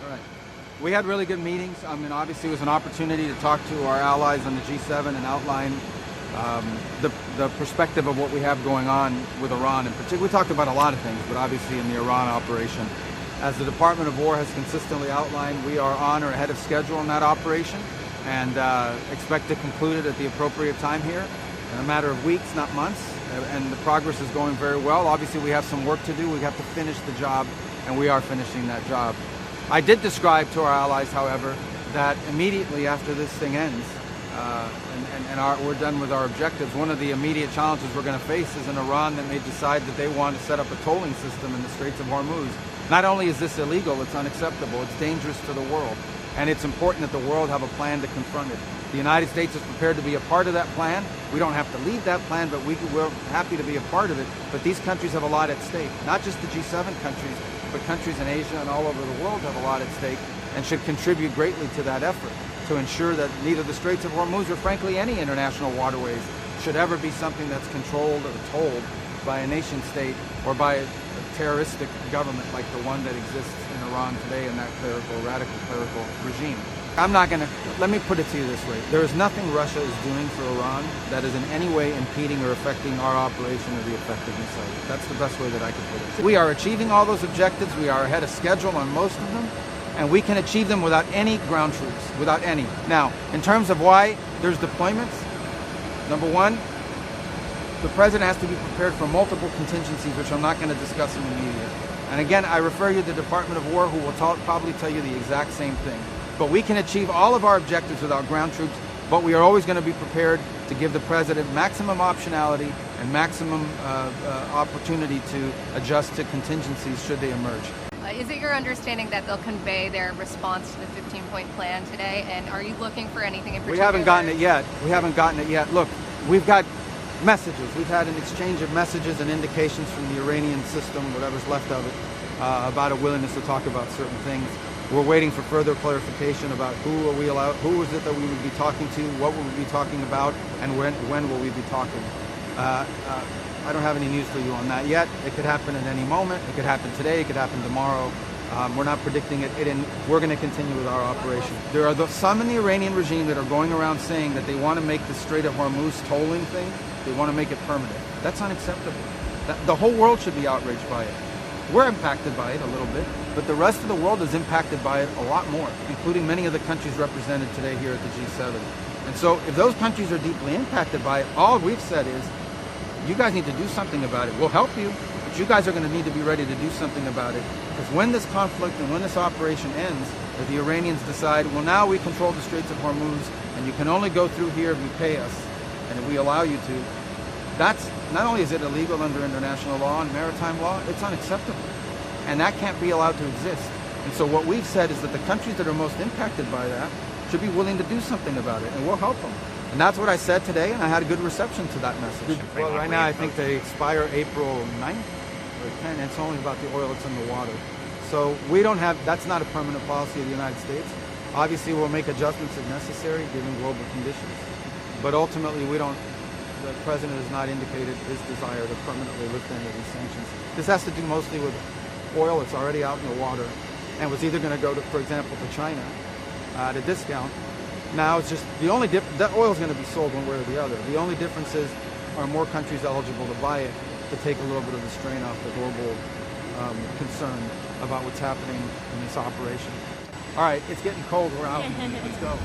All right. We had really good meetings. I mean, obviously it was an opportunity to talk to our allies on the G7 and outline the perspective of what we have going on with Iran in particular. We talked about a lot of things, but obviously in the Iran operation. As the Department of War has consistently outlined, we are on or ahead of schedule in that operation and expect to conclude it at the appropriate time here in a matter of weeks, not months, and the progress is going very well. Obviously we have some work to do. We have to finish the job, and we are finishing that job. I did describe to our allies, however, that immediately after this thing ends, we're done with our objectives, one of the immediate challenges we're going to face is an Iran that may decide that they want to set up a tolling system in the Straits of Hormuz. Not only is this illegal, it's unacceptable, it's dangerous to the world, and it's important that the world have a plan to confront it. The United States is prepared to be a part of that plan. We don't have to lead that plan, but we're happy to be a part of it. But these countries have a lot at stake, not just the G7 countries, but countries in Asia and all over the world have a lot at stake and should contribute greatly to that effort to ensure that neither the Straits of Hormuz or frankly any international waterways should ever be something that's controlled or tolled by a nation state or by a terroristic government like the one that exists in Iran today in that radical clerical regime. Let me put it to you this way. There is nothing Russia is doing for Iran that is in any way impeding or affecting our operation or the effectiveness of it. That's the best way that I can put it. We are achieving all those objectives. We are ahead of schedule on most of them, and we can achieve them without any ground troops, without any. Now, in terms of why there's deployments, number one, the president has to be prepared for multiple contingencies, which I'm not going to discuss in the media. And again, I refer you to the Department of War, who will probably tell you the exact same thing. But we can achieve all of our objectives without ground troops, but we are always going to be prepared to give the president maximum optionality and maximum opportunity to adjust to contingencies should they emerge. Is it your understanding that they'll convey their response to the 15-point plan today? And are you looking for anything in particular? We haven't gotten it yet. Look, we've got messages. We've had an exchange of messages and indications from the Iranian system, whatever's left of it, about a willingness to talk about certain things. We're waiting for further clarification about who is it that we would be talking to, what will we be talking about, and when will we be talking. I don't have any news for you on that yet. It could happen at any moment. It could happen today. It could happen tomorrow. We're not predicting it. We're going to continue with our operation. There are some in the Iranian regime that are going around saying that they want to make the Strait of Hormuz tolling thing, they want to make it permanent. That's unacceptable. The whole world should be outraged by it. We're impacted by it a little bit, but the rest of the world is impacted by it a lot more, including many of the countries represented today here at the G7. And so if those countries are deeply impacted by it, all we've said is, you guys need to do something about it. We'll help you, but you guys are going to need to be ready to do something about it. Because when this conflict and when this operation ends, if the Iranians decide, well, now we control the Straits of Hormuz, and you can only go through here if you pay us, and if we allow you to, that's not only is it illegal under international law and maritime law, it's unacceptable. And that can't be allowed to exist. And so what we've said is that the countries that are most impacted by that should be willing to do something about it, and we'll help them. And that's what I said today, and I had a good reception to that message. Well, right now I think they expire April 9th or 10th, and it's only about the oil that's in the water. So that's not a permanent policy of the United States. Obviously we'll make adjustments if necessary given global conditions. But ultimately the president has not indicated his desire to permanently lift any of these sanctions. This has to do mostly with oil that's already out in the water and was either going to go to, for example, to China at a discount. Now it's just that oil is going to be sold one way or the other. The only difference is, are more countries eligible to buy it to take a little bit of the strain off the global concern about what's happening in this operation. All right, it's getting cold. We're out. Let's go.